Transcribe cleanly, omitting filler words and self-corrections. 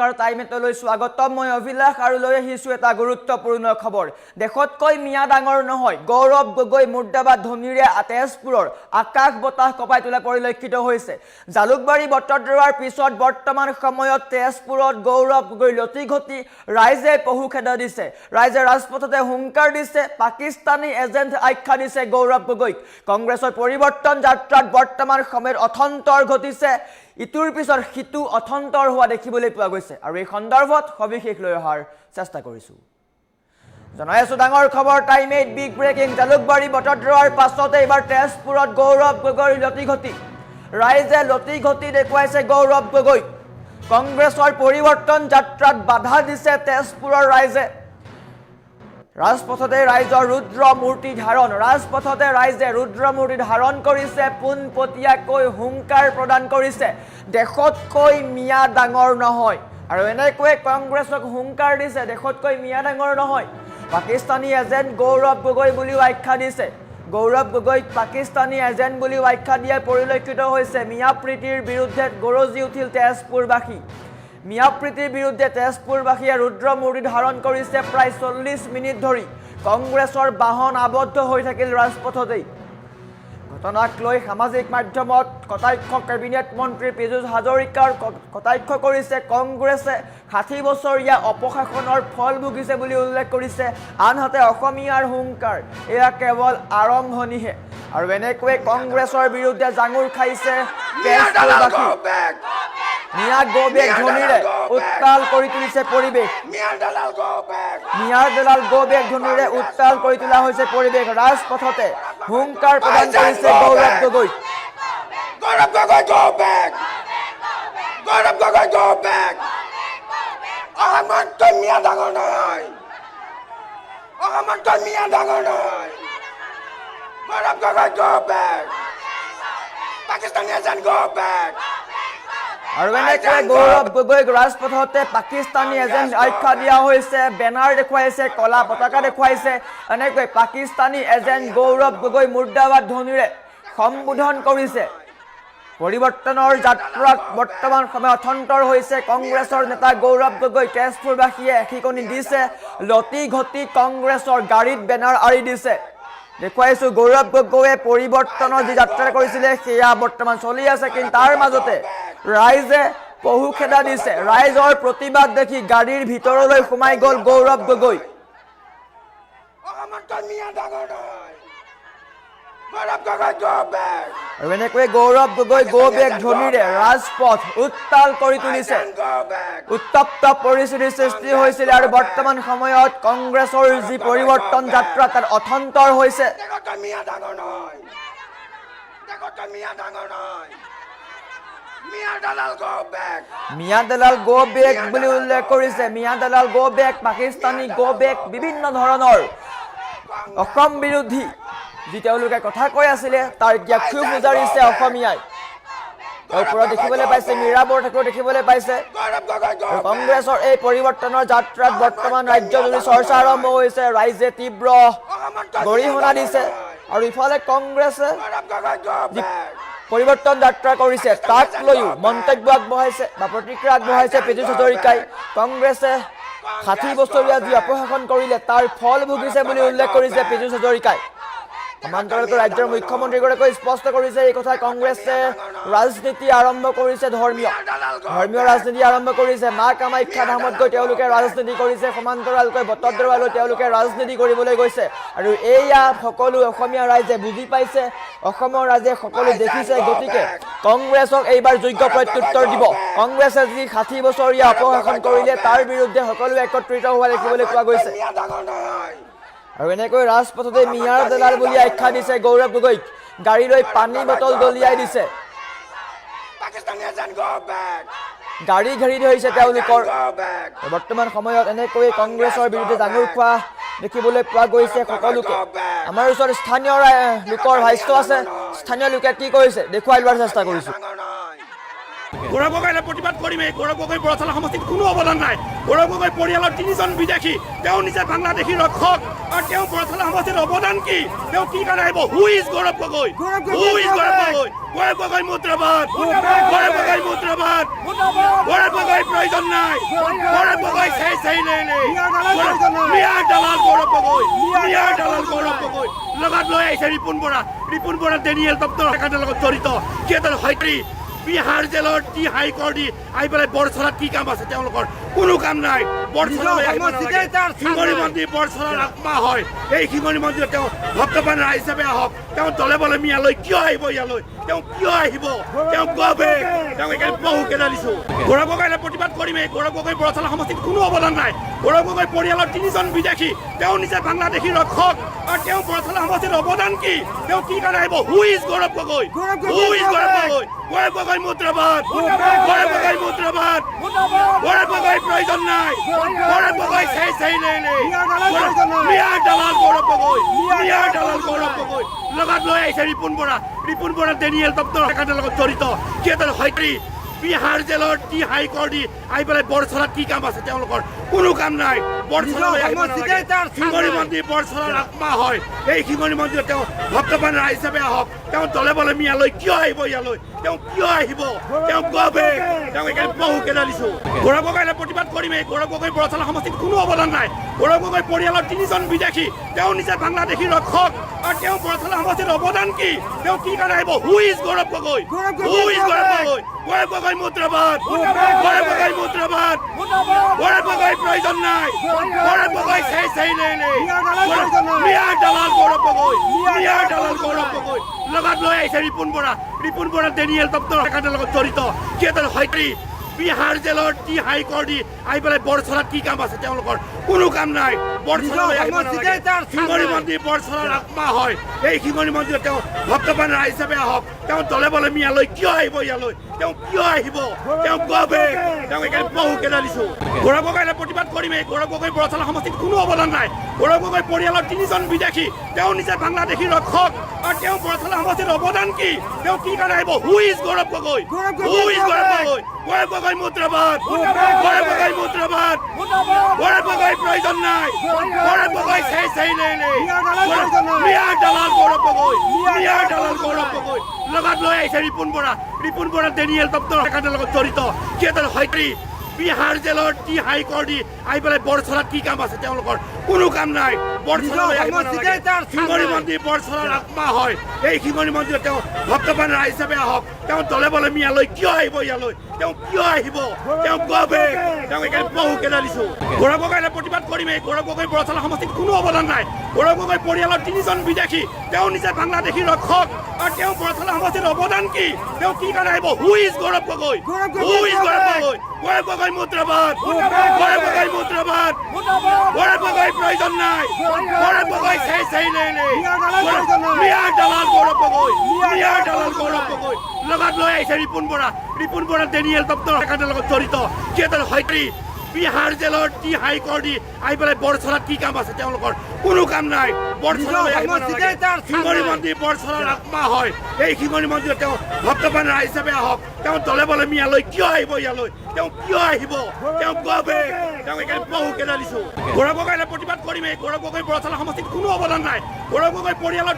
নমস্কাৰ টাইমেটলৈ স্বাগতম মই অভিলাষ আৰু লৈ আহিছো এটা গুৰুত্বপূৰ্ণ খবৰ দেখতকৈ মিয়া ডাঙৰ নহয় গৌৰৱ গগৈ মুৰ্দাবাদ ধনীৰে তেজপুৰৰ আকাশ বতাহ কপাই তোলা পৰিলক্ষিত হৈছে জালুকবাৰী বটদ্ৰৱাৰ পিছত বৰ্তমান সময়ত তেজপুৰত গৌৰৱ গগৈ লতি ঘটি ৰাইজে পহু খেদা দিছে ৰাইজে ৰাজপথতে হুংকাৰ দিছে পাকিস্তানী এজেন্ট আখ্যা দিছে গৌৰৱ গগৈক কংগ্ৰেছৰ পৰিৱৰ্তন যাত্ৰাত বৰ্তমান সময়ত অথন্তৰ ঘটিছে ইটোৰ পিছৰ হিতু অথন্তৰ হোৱা দেখিবলৈ পোৱা গৈছে আৰু এই সন্দৰ্ভত সবিশেষ লৈ অহাৰ চেষ্টা কৰিছো জনাই আছো ডাঙৰ খবৰ টাইম 8 বিগ ব্ৰেকিং জালুকবাৰী বটদ্ৰৱাৰ পাছতে এবাৰ তেজপুৰত গৌৰৱ গগৈ লতি ঘটি ৰাইজে লতি ঘটি দেখুৱাইছে গৌৰৱ গগৈ কংগ্ৰেছৰ পৰিৱৰ্তন যাত্ৰাত বাধা দিছে তেজপুৰৰ ৰাইজে ৰাজপথতে ৰাইজৰ ৰুদ্ৰ মূৰ্তি ধাৰণ ৰাজপথতে ৰাইজে ৰুদ্ৰ মূৰ্তি ধাৰণ কৰিছে পোনপটীয়াকৈ হুংকাৰ প্ৰদান কৰিছে দেখতকৈ মিয়া ডাঙৰ নহয় আৰু এনেকৈ কংগ্ৰেছক হুংকাৰ দিছে দেখতকৈ মিয়া ডাঙৰ নহয় পাকিস্তানী এজেন্ট গৌৰৱ গগৈ বুলিও আখ্যা দিছে গৌৰৱ গগৈক পাকিস্তানী এজেন্ট বুলিও আখ্যা দিয়া পৰিলক্ষিত হৈছে মিয়া প্ৰীতিৰ বিৰুদ্ধে গৰজি উঠিল তেজপুৰবাসী মিয়া প্ৰীতিৰ বিৰুদ্ধে তেজপুৰবাসীয়ে ৰুদ্ৰ মূৰ্তি ধাৰণ কৰিছে প্ৰায় 40 মিনিট ধৰি কংগ্ৰেছৰ বাহন আবদ্ধ হৈ থাকিল ৰাজপথতেই ঘটনাক লৈ সামাজিক মাধ্যমত কটাক্ষ কেবিনেট মন্ত্ৰী পীযুষ হাজৰিকাৰ কটাক্ষ কৰিছে কংগ্ৰেছে 60 বছৰীয়া অপশাসনৰ ফল ভুগিছে বুলি উল্লেখ কৰিছে আনহাতে অসমীয়াৰ হুংকাৰ এয়া কেৱল আৰম্ভণিহে আৰু এনেকৈ কংগ্ৰেছৰ বিৰুদ্ধে জাঙুৰ খাইছে তেজপুৰবাসী মিয়া গোবেক ধনীৰে উত্তাল কৰি তুলিছে পৰিৱেশ মিয়াৰ দলাল গোবেক ধনীৰে উত্তাল কৰি তোলা হৈছে পৰিৱেশ ৰাজপথতে হুংকাৰ প্ৰদান কৰিছে গৌৰৱ গগৈ মিয়া ডাঙৰ নহয় মিয়া ডাঙৰ নহয় Gaurav Gogoi go back Pakistani agent go back আৰু এনেকৈ গৌৰৱ গগৈক ৰাজপথতে পাকিস্তানী এজেন্ট আখ্যা দিয়া হৈছে বেনাৰ দেখুৱাইছে কলা পতাকা দেখুৱাইছে এনেকৈ পাকিস্তানী এজেন্ট গৌৰৱ গগৈ মুৰ্দাবাদ ধনীৰে সম্বোধন কৰিছে পৰিৱৰ্তনৰ যাত্ৰাত বৰ্তমান সময় অথন্তৰ হৈছে কংগ্ৰেছৰ নেতা গৌৰৱ গগৈ তেজপুৰবাসীয়ে এখিকনি দিছে লতি ঘটি কংগ্ৰেছৰ গাড়ীত বেনাৰ আৰি দিছে দেখুৱাইছো গৌৰৱ গগৈয়ে পৰিৱৰ্তনৰ যি যাত্ৰা কৰিছিলে সেয়া বৰ্তমান চলি আছে কিন্তু তাৰ মাজতে ৰাইজে পহু খেদা দিছে ৰাইজৰ প্ৰতিবাদ দেখি গাড়ীৰ ভিতৰলৈ সোমাই গ'ল গৌৰৱ গগৈ আৰু এনেকৈ গৌৰৱ গগৈ গো বেক ধনীৰে ৰাজপথ উত্তাল কৰি তুলিছে উত্তপ্ত পৰিস্থিতিৰ সৃষ্টি হৈছিল আৰু বৰ্তমান সময়ত কংগ্ৰেছৰ যি পৰিৱৰ্তন যাত্ৰা তাৰ অথন্তৰ হৈছে মিয়া দলাল গো বেক বুলি উল্লেখ কৰিছে মিয়া দলাল go back Pakistani go back বিভিন্ন ধৰণৰ অসম বিৰোধী যি তেওঁলোকে কথা কৈ আছিলে তাৰ এতিয়া ক্ষোভ উজাৰিছে অসমীয়াই ওপৰত দেখিবলৈ পাইছে মীৰা বৰঠাকুৰ দেখিবলৈ পাইছে কংগ্ৰেছৰ এই পৰিৱৰ্তনৰ যাত্ৰাত বৰ্তমান ৰাজ্যজুৰি চৰ্চা আৰম্ভ হৈছে ৰাইজে তীব্ৰ গৰিহণা দিছে আৰু ইফালে কংগ্ৰেছে পৰিৱৰ্তন যাত্ৰা কৰিছে তাক লৈও মন্তব্য আগবঢ়াইছে বা প্ৰতিক্ৰিয়া আগবঢ়াইছে পীযুষ হাজৰিকাই কংগ্ৰেছে 60 বছৰীয়া যি অপশাসন কৰিলে তাৰ ফল ভুগিছে বুলি উল্লেখ কৰিছে পীযুষ হাজৰিকাই সমান্তৰালকৈ ৰাজ্যৰ মুখ্যমন্ত্ৰীগৰাকীয়ে স্পষ্ট কৰিছে এই কথা কংগ্ৰেছে ৰাজনীতি আৰম্ভ কৰিছে ধৰ্মীয় ৰাজনীতি আৰম্ভ কৰিছে মা কামাখ্যা ধামত গৈ তেওঁলোকে ৰাজনীতি কৰিছে সমান্তৰালকৈ বটদ্ৰৱালৈ তেওঁলোকে ৰাজনীতি কৰিবলৈ গৈছে আৰু এয়া সকলো অসমীয়া ৰাইজে বুজি পাইছে অসমৰ ৰাইজে সকলো দেখিছে গতিকে কংগ্ৰেছক এইবাৰ যোগ্য প্ৰত্যুত্তৰ দিব কংগ্ৰেছে যি 60 বছৰীয়া অপশাসন কৰিলে তাৰ বিৰুদ্ধে সকলো একত্ৰিত হোৱা দেখিবলৈ পোৱা গৈছে আৰু এনেকৈ ৰাজপথতে মিয়াৰ দলাল বুলি আখ্যা দিছে গৌৰৱ গগৈক গাড়ীলৈ পানী বটল দলিয়াই দিছে গাড়ী ঘেৰি ধৰিছে তেওঁলোকৰ বৰ্তমান সময়ত এনেকৈ কংগ্ৰেছৰ বিৰুদ্ধে জাঙুৰ খোৱা দেখিবলৈ পোৱা গৈছে সকলোকে আমাৰ ওচৰত স্থানীয় লোকৰ ভাষ্য আছে স্থানীয় লোকে কি কৰিছে দেখুৱাই লোৱাৰ চেষ্টা কৰিছো গৌৰৱ গগৈলৈ প্ৰতিবাদ কৰিমেই। গৌৰৱ গগৈ বৰথলা সমষ্টিত কোনো অৱদান নাই। গৌৰৱ গগৈ পৰিয়ালৰ 3জন বিদেশী, তেওঁ নিজে বাংলাদেশী ৰক্ষক, আৰু তেওঁ বৰথলা সমষ্টিত অৱদান কি, তেওঁ কি কাৰণে আহিব? Who is Gaurav Gogoi? Who is Gaurav Gogoi? Gaurav Gogoi মুদ্ৰাবাদ, গৌৰৱ গগৈ মুদ্ৰাবাদ, গৌৰৱ গগৈ প্ৰয়োজন নাই, গৌৰৱ গগৈ চাই মিয়াৰ দালাল গৌৰৱ গগৈ, মিয়াৰ দালাল গৌৰৱ গগৈ লগত লৈ আহিছে ৰিপুণ বৰা ডেনিয়েল দপ্তৰ একাডেৰ লগত জড়িত। সিহঁতৰ হয়তো বিহাৰ জেলৰ টি হাইকোৰ্ট দি আহি পেলাই বৰচলাত কি কাম আছে? তেওঁলোকৰ কোনো কাম নাই। বৰচলালৈ আহিব নালাগে। শিঙৰি মন্দিৰ বৰচলাৰ আত্মা হয়। এই শিঙৰি মন্দিৰত তেওঁ ভক্তপ্ৰাণ ৰাইজ হিচাপে আহক। তেওঁ দলে বলে মিয়ালৈ কিয় আহিব? ইয়ালৈ তেওঁ কিয় আহিব? তেওঁ গবে তেওঁক একেবাৰে বহুকে দিছো। গৌৰৱ গগৈলৈ প্ৰতিবাদ কৰিমেই। গৌৰৱ গগৈ বৰথলা সমষ্টিত কোনো অৱদান নাই। গৌৰৱ গগৈ পৰিয়ালৰ 3জন বিদেশী, তেওঁ নিজে বাংলাদেশী ৰক্ষক, আৰু তেওঁ বৰথলা সমষ্টিত অৱদান কি, তেওঁ কি কাৰণে আহিব? Who is Gaurav Gogoi? Who is Gaurav Gogoi? Gaurav Gogoi মুদ্ৰাবাদ, গৌৰৱ গগৈ মুদ্ৰাবাদ, গৌৰৱ গগৈ প্ৰয়োজন নাই, গৌৰৱ গগৈ চাই মিয়াৰ দালাল গৌৰৱ গগৈ, মিয়াৰ দালাল গৌৰৱ গগৈ লগত লৈ আহিছে ৰিপুণ বৰা ডেনিয়েল দপ্তৰ একাডেৰ লগত জড়িত। সিহঁতৰ হয়তো বিহাৰ জেলৰ টি হাইকোৰ্ট দি আহি পেলাই বৰচলাত কি কাম আছে? তেওঁলোকৰ কোনো কাম নাই। বৰচলালৈ আহিব নালাগে। শিঙৰি মন্দিৰ বৰচলাৰ আত্মা হয়। এই শিঙৰি মন্দিৰত তেওঁ ভক্তপ্ৰাণ ৰাইজ হিচাপে আহক। তেওঁ দলে বলে মিয়ালৈ কিয় আহিব? ইয়ালৈ তেওঁ কিয় আহিব? তেওঁ গবে তেওঁক একেবাৰে বহুকে দিছো। গৌৰৱ গগৈলৈ প্ৰতিবাদ কৰিমেই। গৌৰৱ গগৈ বৰথলা সমষ্টিত কোনো অৱদান নাই। গৌৰৱ গগৈ পৰিয়ালৰ 3জন বিদেশী, তেওঁ নিজে বাংলাদেশী ৰক্ষক, আৰু তেওঁ বৰথলা সমষ্টিত অৱদান কি, তেওঁ কি কাৰণে আহিব? Who is Gaurav Gogoi? Who is Gaurav Gogoi? Gaurav Gogoi মুদ্ৰাবাদ, গৌৰৱ গগৈ মুদ্ৰাবাদ, গৌৰৱ গগৈ প্ৰয়োজন নাই, গৌৰৱ গগৈ চাই মিয়াৰ দালাল গৌৰৱ গগৈ, মিয়াৰ দালাল গৌৰৱ গগৈ লগত লৈ আহিছে ৰিপুণ বৰা ডেনিয়েল দপ্তৰ একাডেৰ লগত জড়িত। সিহঁতৰ হয়তো বিহাৰ জেলৰ টি হাইকোৰ্ট দি আহি পেলাই বৰচলাত কি কাম আছে? তেওঁলোকৰ কোনো কাম নাই। বৰচলালৈ আহিব নালাগে। শিঙৰি মন্দিৰ বৰচলাৰ আত্মা হয়। এই শিঙৰি মন্দিৰত তেওঁ ভক্তপ্ৰাণ ৰাইজ হিচাপে আহক। তেওঁ দলে বলে মিয়ালৈ কিয় আহিব? ইয়ালৈ তেওঁ কিয় আহিব? তেওঁ গবে তেওঁক একেবাৰে বহুকে দিছো। গৌৰৱ গগৈলৈ প্ৰতিবাদ কৰিমেই। গৌৰৱ গগৈ বৰথলা সমষ্টিত কোনো অৱদান নাই। গৌৰৱ গগৈ পৰিয়ালৰ 3জন বিদেশী, তেওঁ নিজে বাংলাদেশী ৰক্ষক, আৰু তেওঁ বৰথলা সমষ্টিত অৱদান কি, তেওঁ কি কাৰণে আহিব? Who is Gaurav Gogoi? Who is Gaurav Gogoi? Gaurav Gogoi মুদ্ৰাবাদ, গৌৰৱ গগৈ মুদ্ৰাবাদ, গৌৰৱ গগৈ প্ৰয়োজন নাই, গৌৰৱ গগৈ চাই মিয়াৰ দালাল গৌৰৱ গগৈ, মিয়াৰ দালাল গৌৰৱ গগৈ লগত লৈ আহিছে ৰিপুণ বৰা ডেনিয়েল দপ্তৰ একাডেৰ লগত জড়িত। সিহঁতৰ হয়তো বিহাৰ জেলৰ টি হাইকোৰ্ট দি আহি পেলাই বৰচলাত কি কাম আছে? তেওঁলোকৰ কোনো কাম নাই। বৰচলালৈ আহিব নালাগে। শিঙৰি মন্দিৰ বৰচলাৰ আত্মা হয়। এই শিঙৰি মন্দিৰত তেওঁ ভক্তপ্ৰাণ ৰাইজ হিচাপে আহক। তেওঁ দলে বলে মিয়ালৈ কিয় আহিব? ইয়ালৈ তেওঁ কিয় আহিব? তেওঁ গবে তেওঁক একেবাৰে বহুকে দিছো। গৌৰৱ গগৈলৈ প্ৰতিবাদ কৰিমেই। গৌৰৱ গগৈ বৰথলা সমষ্টিত কোনো অৱদান নাই। গৌৰৱ গগৈ পৰিয়ালৰ 3জন বিদেশী, তেওঁ নিজে বাংলাদেশী ৰক্ষক, আৰু তেওঁ বৰথলা সমষ্টিত অৱদান কি, তেওঁ কি কাৰণে আহিব? Who is Gaurav Gogoi? Who is Gaurav Gogoi? Gaurav Gogoi মুদ্ৰাবাদ, গৌৰৱ গগৈ মুদ্ৰাবাদ, গৌৰৱ গগৈ প্ৰয়োজন নাই, গৌৰৱ গগৈ চাই মিয়াৰ দালাল গৌৰৱ গগৈ, মিয়াৰ দালাল গৌৰৱ গগৈ লগত লৈ আহিছে ৰিপুণ বৰা ডেনিয়েল দপ্তৰ একাডেৰ লগত জড়িত। সিহঁতৰ হয়তো বিহাৰ জেলৰ টি হাইকোৰ্ট দি আহি পেলাই বৰচলাত কি কাম আছে? তেওঁলোকৰ কোনো কাম নাই। বৰচলালৈ আহিব নালাগে। শিঙৰি মন্দিৰ বৰচলাৰ আত্মা হয়। এই শিঙৰি মন্দিৰত তেওঁ ভক্তপ্ৰাণ ৰাইজ হিচাপে আহক। তেওঁ দলে বলে মিয়ালৈ কিয় আহিব? ইয়ালৈ তেওঁ কিয় আহিব? তেওঁ গবে তেওঁক একেবাৰে বহুকে দিছো। গৌৰৱ গগৈলৈ প্ৰতিবাদ কৰিমেই। গৌৰৱ গগৈ বৰথলা সমষ্টিত কোনো অৱদান নাই। গৌৰৱ গগৈ পৰিয়ালৰ